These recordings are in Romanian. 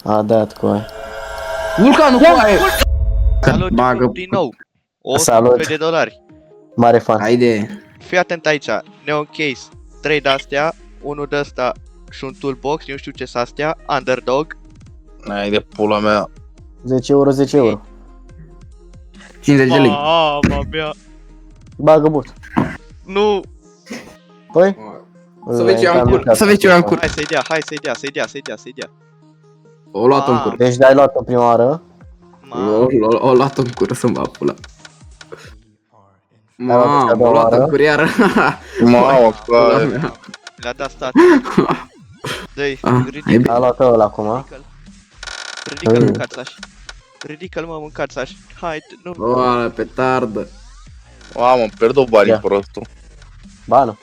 A dat cu aia. Vulcanul cu aia! Salut, Bagă. din nou. Salut. $100. Mare fan. Haide. Fii atent aici. Neon Case. 3 de-astea. Unul de-asta și un toolbox. Nu știu ce s astea. Underdog. N-ai de pula mea. 10 euro, 10 euro. 50 de lei. Mama mea. Bagă but. Nu. Păi? Să vezi ce am cur. Să vezi ce am cur. Hai să-i dea, hai să-i dea, să-i dea, să-i dea, să-i dea. O luat în cur. Deci de-ai luat-o prima oară. O luat în cur să-mi va pula. Ai luat-o și a Mamă, doua o luat în oară. cur iară. Mamă, Pula că... mea. Le-a dat stat. Dă-i, Ah, ridică-l, A luat-o ăla acum. ridică-l, mâncați-aș. Ridică-l, mă, mâncați-aș. Hai, nu. Oala, petardă. Mamă, îmi pierd o bani Ia. prostul. Ba nu.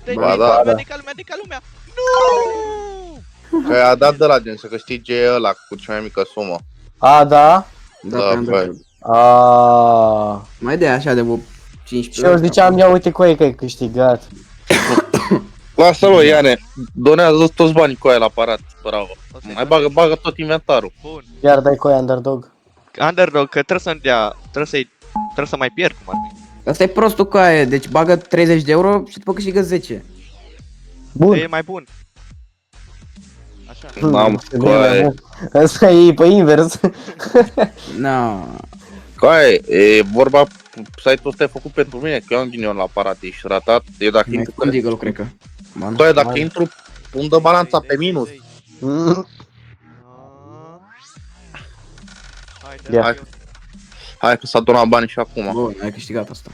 Dă-i, Ba da, medica lumea. Nu! Că a dat de la gen să câștige ăla cu cea mai mică sumă. A, da? Da, Da, pe Android. băi. A. Mai de așa de vreo 15. Și eu ziceam, ia uite cu ei că ai câștigat. Lasă-l, Iane, donează toți banii cu aia la aparat, bravo. O să-i Mai dau- bagă tot inventarul. Bun. Iar dai cu aia underdog. Underdog, că trebuie să-mi dea, trebuie să mai pierd cum ar fi. Asta e prostul cu aia, deci bagă 30 de euro și după câștigă 10. Bun. E mai bun. Așa. N-am, Ce cu bine, aia, bă. Asta e pe invers. No. cu aia, e vorba, site-ul ăsta e făcut pentru mine, că eu am ghinion la aparat, ești ratat. Eu dacă Mai intru, cum Deagle, cred că. Bun. cu aia, dacă intru, îmi dă balanța pe minus. Mm. Haide, Ia. hai. Hai că s-a donat banii și acum. Bun, ai câștigat asta.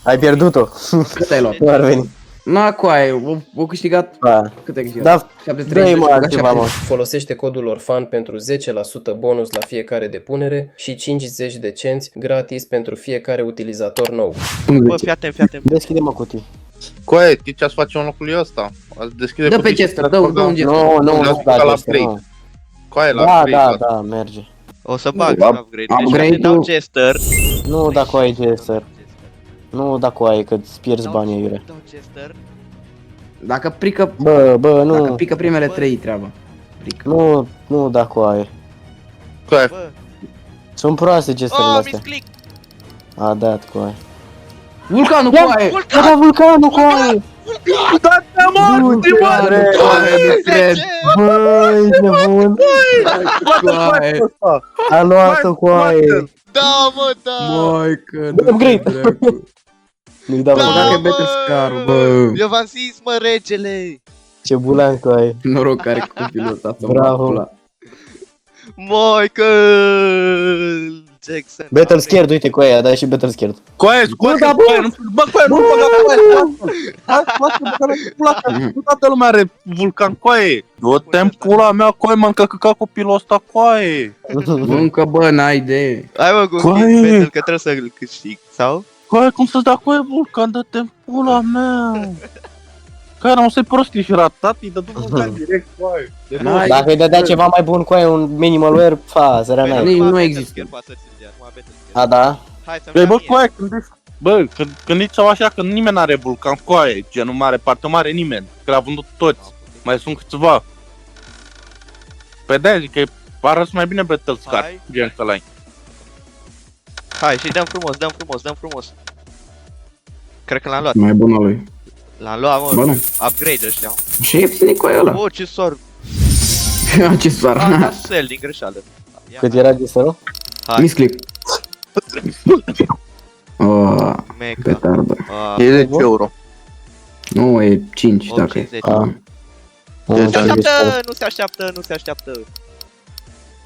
Ai pierdut-o. Cât ai luat? Nu ar veni. Na, cu aia, o câștigat. Da. Cât ai câștigat? Da, 7-30, dă-i mă băga altceva, 7. mă. Folosește codul ORFAN pentru 10% bonus la fiecare depunere și 50 de cenți gratis pentru fiecare utilizator nou. Bă, fii atent, fii atent. Deschide-mă cutii. Cu aia, știi ce ați face în locul ăsta? Ați deschide Dă pe cutii și chestia, trebuie dă să un băgăm- gest. Nu, nu, Le-ați nu, băgat la da, upgrade. nu. Cu aia, la Da, upgrade, da, da, merge. O să bag Da. upgrade. Deci Upgrade-ul- dau Jester. Nu da cu aia Jester. Nu da cu aia, că îți pierzi banii iure. Dau Jester. Dacă pică, Bă, dacă nu, pică primele 3 treaba. Pică. nu da cu aia. cu aia. Bă. Sunt proaste Jesterele Oh, astea. misclick. A dat cu aia. Vulcanul cu aia! A dat vulcanul cu aia! morți, bă! Nu cred. Băi, nebun! Cu aia! A luat-o cu aia! Da, mă, da. Mai că Bă, upgrade. Nu-i da, Da, bă, Dacă e mă. Battle Scar, bă. Eu v-am zis, mă, regele. ce bulan cu aia. Noroc care copilul ăsta să Bravo. mă Michael Jackson. Battle Scared, uite cu aia, a dat și Battle Scared. Cu aia, scoate, da, cu aia, nu, bă, cu aia, nu băga cu aia, lasă-l, nu toată lumea are vulcan cu aia. Du-te în pula mea, cu aia, m-am căcat copilul ăsta cu aia. Încă bă, n-ai idee. Hai, mă, cu Coaie. Battle, că trebuie să-l câștig, sau? Cu aia, cum să-ți dea cu aia vulcan, dă-te în pula mea. Care nu se prostii și ratat, îi dă vulcan direct cu aia. De N-ai- două. Dacă îi dădea ceva mai bun cu aia, un minimalware, fa, sărea Nici n-ai. nu Numai există. Battle Scare poate să-ți dea, numai Battle Scare. A, da? Hai să-mi Păi, dea bă, mie. cu aia, bă, când nici sau așa, că nimeni n-are vulcan cu aia, genul mare, parte mare, nimeni, că l-a vândut toți, mai sunt câțiva. Păi de-aia zic că arăți mai bine Battle Scar, Hai. gen că l-ai. Hai, și dăm frumos, dăm frumos, dăm frumos. Cred că l-am luat. Mai bună lui. L-am luat, Bă, mă. nu. Upgrade ăștia. Și e cu aia ăla. Oh, ce sor. Ce soar. Am dat sel din greșeală. Ia, Cât era Jesterul? hai, Misclick. Oh, meca. petardă. Ah, E 10 euro. Nu, e 5 dacă 50. e. Ah. Nu se așteaptă, nu se așteaptă, nu se așteaptă.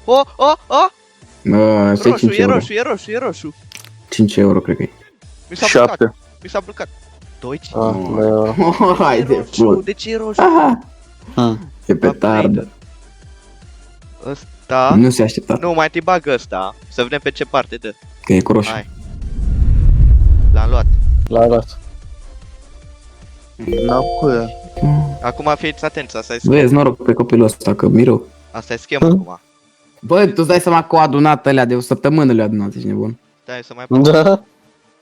Oh, oh, oh! Bă, asta e Roșu, 5 e euro. roșu, e roșu, e roșu. 5 euro cred că e. Mi s-a blocat, 7. mi s-a blocat. 2, 5. Ah, bă, Oh, hai E de roșu, pula. de ce e roșu? Aha, hmm. e petardă. Ăsta... Nu se aștepta. Nu, mai te bag ăsta. Să vedem pe ce parte dă. Că e cu roșu. Hai. L-am luat. L-a luat. N-am cu ea. Acum fiți atenți, asta e schema. Vezi, noroc pe copilul ăsta, că mirou. Asta e schema acum. Bă, tu îți dai seama că o adunat alea de o săptămână le-a adunat, ești nebun. Stai să mai bag. Da?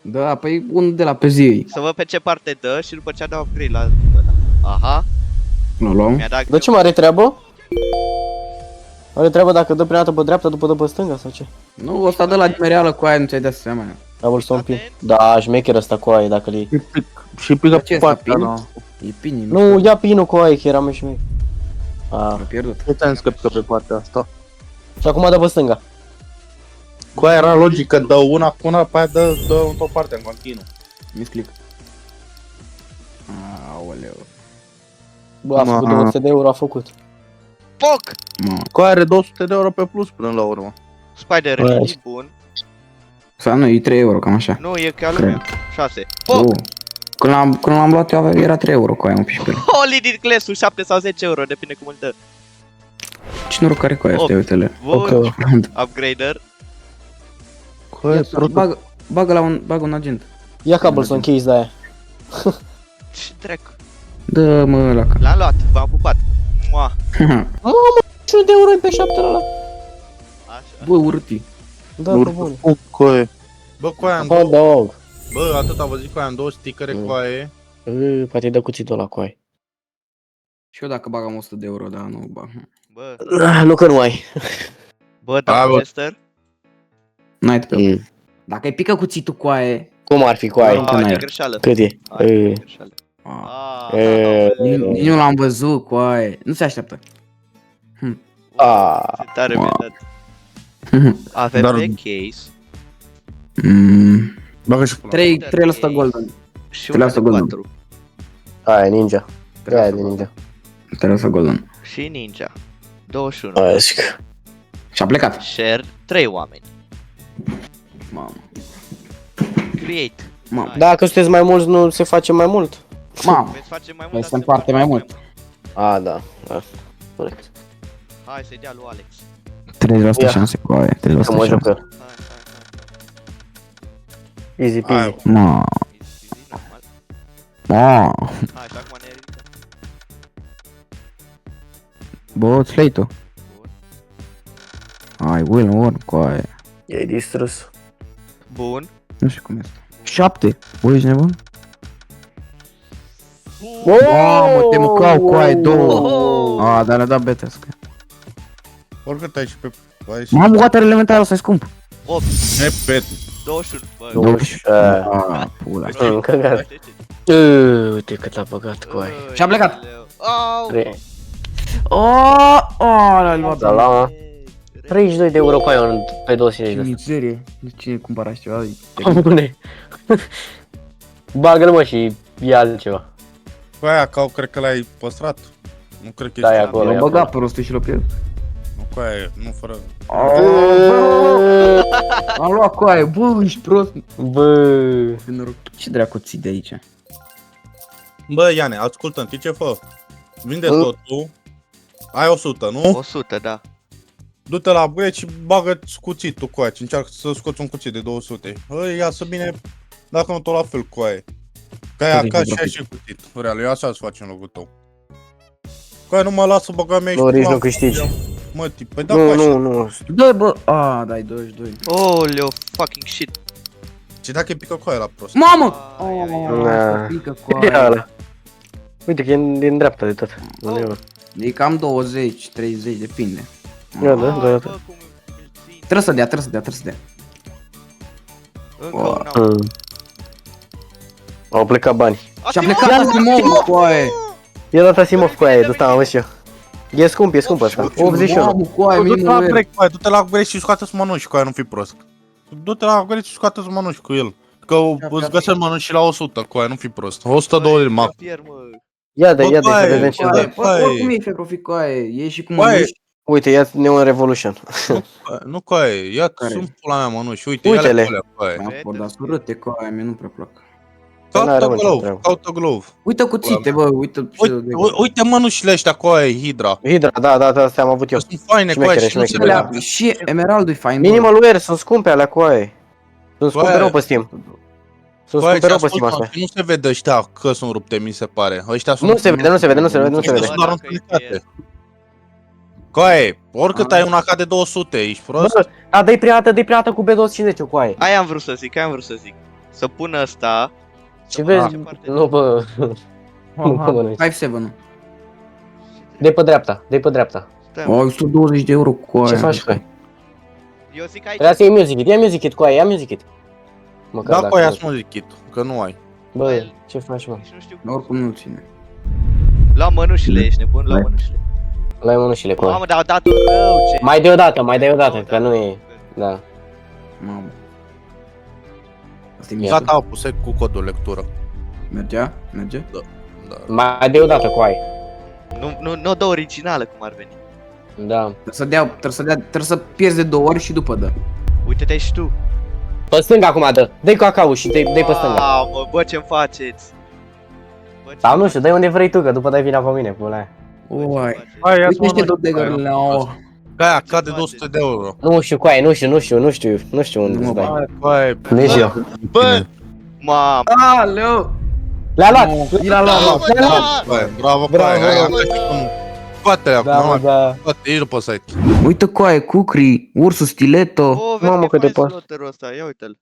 Da, păi unul de la pe zi. Să văd pe ce parte dă și după ce a dat upgrade la ăla. Aha, Nu luăm. mi-a dat De ce mai are treabă? Are treabă dacă dă prima dată pe dreapta, după dă pe stânga sau ce? Nu, ăsta de la dimereală cu aia, nu ți-ai dat seama. Cobblestone pin. Da, șmecher ăsta cu aia dacă li. Și pică Ce este partea, pin? nu? E pin, Nu, ia pinul cu aia, că era mai șmecher. L-a Ah. pierdut. Ce ți-am zis că pică pe partea asta? Și acum dă pe stânga. Cu aia era logică, dă una cu una, pe aia dă într-o parte, în continuu. Misclick. Aoleu. Bă, a făcut 200 de euro, a făcut. Poc! Mamă. Cu aia are 200 de euro pe plus până la urmă. Spider Bă. e bun. Sau nu, e 3 euro, cam așa. Nu, e ca Cred. lumea. 6. Poc! Când l-am luat eu era 3 euro cu aia, un pic pe el. Holy din Clesu, 7 sau 10 euro, depinde cum îl dă. Ce noroc are cu aia, Opt. stai, uite-le. Bun, upgrader. Cu aia Bagă un agent. Ia cobblestone case de aia. Ce dracu. Dă mă ăla. L-am luat, v-am pupat. Mua. 100 de euro pe 7 ăla. Așa. Bă, urâtii. Da, pe bune. Cu aia. Bă, cu aia, Hot dog. bă, atâta vă zic, cu aia în 2 stickere cu aia. Poate îi dă cuțitul ăla cu aia. Și eu dacă bagam 100 de euro, dar nu bag. Bă, Nu că nu ai. bă, Da, bă. Chester. N-ai pe Dacă îi pică cuțitul cu aia... Cum ar fi cu aia? că n-ai. Ah, e greșeală. Cât e? Ah, e greșeală. Ah. Ah, Nici nu l-am văzut cu aia. Nu se așteaptă. Ah. Ce tare mi-ai dat. Avem Dar- pe case Bagă și pula. 3% golden. și Trebuie una să de golden. 4. Aia e ninja. Aia e de ninja. 3% golden. Și ninja. 21. Aia zic. Și a plecat. Share 3 oameni. Mamă. Create. Mamă. Dacă sunteți mai mulți, nu se face mai mult? Mamă. Veți face mai mult. Mai dar se se împarte mai mult. A, da. Da. Corect. Hai să-i dea lui Alex. 30% Ia. șanse cu aia. 30% Că mă șanse. jocă. Hai. Easy peasy. Mamă. Easy, normal. Mamă. Hai, și acum ne ridicăm. Bă, slate-o. Bun. Ai, Will Warren cu aia. E distrus. Bun. Nu știu cum este. 7. Bă, ești nebun? Mamă, te mâncau cu aia 2. A, dar le-a dat betesc. Oricât ai și pe... Ai și... Mamă, water elementar, ăsta e scump. 8. Nepet. 21. Bă. 20. A, pula. Căgat. Uite cât a băgat cu aia. Și-a plecat. Au. L-a luat. Da, la 32 de euro cu aia pe 25 de mizerie. De cine cumpăra așa ceva? asta. Bune. Bagă-l mă și ia altceva. Cu aia, că cred că l-ai păstrat. Nu cred că Da, e ești... acolo. L-a băgat pe rostul și l-a pierdut. Nu, cu aia, nu fără... Am luat cu aia, bă, ești prost. Bă. Ce dracu ții de aici? Bă, Iane, ascultă-mi, știi ce fă? Vinde totul. Ai 100, nu? 100, da. Du-te la upgrade și bagă cuțitul cu aia, și încearcă să scoți un cuțit de 200. Băi, iasă bine, dacă nu tot la fel cu aia. Că aia ca și ai și cuțit. Real, eu așa-ți faci în locul tău. Cu aia nu mă lasă băga mea și Nu, nici la- nu câștigi. Mă, tip, păi da, Nu, faci. nu. Dă, bă, a, dai 22. Oleo, fucking shit. Și dacă e pică cu aia la prost. Mamă! Ai, ai, ai. Na. Pică cu E aia. ăla. Uite că e din dreapta de tot. Unde e, mă? E cam 20, 30, depinde. Ia, da, Ai, da, bă, da. cum îl țin. Trebuie să dea, trebuie să dea. Încă un au. Au plecat bani. Și-a plecat Asimov cu aia. I-a dat Asimov cu aia, de asta am văzut și eu. E scump ăsta. 81. Mamă, cu aia, Du-te la minimul upgrade cu aia, du-te la upgrade și scoate-ți mănuși cu aia, nu fi prost. Du-te la upgrade și scoate-ți mănuși cu el. Că îți găsesc mănuși și la 100 cu aia, nu fi prost. 120 max. Pierd, mă. Ia Bă, de să coaie, vedem ce coaie. dă. Oricum e profit cu aia, e și cu Coaie. mănuși. Uite, ia Neon Revolution. Nu cu aia, ia Care? sunt pula mea mănuși, uite, Uite-le. ia-le cu alea, cu aia. Mi-am acordat surâte cu aia, mie nu prea plac. N-are Caută mă ce glove, treabă. caută glove. Uite cuțite, bă, uite ce de Uite mănușile ăștia cu aia, Hydra. Hydra, da, astea am avut eu. Sunt faine cu aia Șmechere, și nu se șmechere. vede. alea. Și Emeraldul e fain, bă. Minimal Wear, sunt scumpe alea cu aia. Sunt scumpe Coaie. rău pe Steam. Sunt Cu aia scumpe rău și pe Steam ascultă, astea. și nu se vede ăștia că sunt rupte, mi se pare. Ăștia sunt... Nu se vede, nu se vede. Ăștia sunt doar întâlnicate. Coaie, oricât ai una ca de 200, ești prost? Bă, a, dă-i prima dată cu B250 cu aia. Aia am vrut să zic, Să pun ăsta. Și vezi, ce parte? nu bă, nu mănânci. 5-7, nu. De pe dreapta. Stai, mă. 120 de euro cu aia. Ce faci, coaie? Eu zic aici. Trebuie să iei music kit, ia music kit, coaie, ia music kit. Măcar Da, dacă cu aia nu- să mă zic kit, că nu ai. Bă, ce faci, mă? Nici nu știu. Oricum nu ține. Lua mănușile, ești nebun, lua mănușile. Luai mănușile, coaie. Mamă, dar au dat rău, ce... Mai de o dată, că nu e... Da. Mamă. Asta e Gata, mișto. au pus cu codul lectură. Mergea? Merge? Da. Mai de o dată, coaie. Nu dă originală cum ar veni. Da. Trebuie să pierzi de 2 ori și după dă. Uite-te și tu. Pe stânga acum dă. Dă-i cacao și dă-i pe stânga. Mamă, bă, ce-mi faceți? Bă, ce Sau nu știu, dă-i unde vrei tu, că după dai vina pe mine, pula aia. Oi. Hai, ia Uite niște dodegările, oh. Aia cade 200 de euro. Nu știu, coaie, nu știu unde Nu, să dai. Hai, coaie. Nici eu. Bă! Mamă! Aleu! Le-a luat! I l-a luat. Mamă, da! Coaie, bravo, Bravo, coaie. bravo. Scoate-le acum, Da, mă, mai da. scoate, ieși pe site. Uite coaie, Cucri, ursul stiletto. O, vezi Mamă, că câte e fain poți. sloterul ăsta, ia uite-l.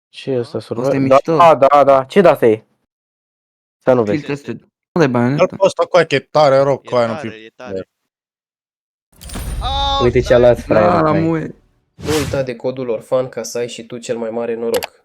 Ce e ăsta, survă? Asta e mișto. Da. Ce de asta e? Să nu vezi. Filtre astea. Nu dai bani. Dar pe ăsta, coaie, că e tare rău, E coaie, nu tare, fi. e tare. Au, Uite ce a stai. luat, fraier. Da, coaie. muie. Nu uita de codul Orfan ca să ai și tu cel mai mare noroc.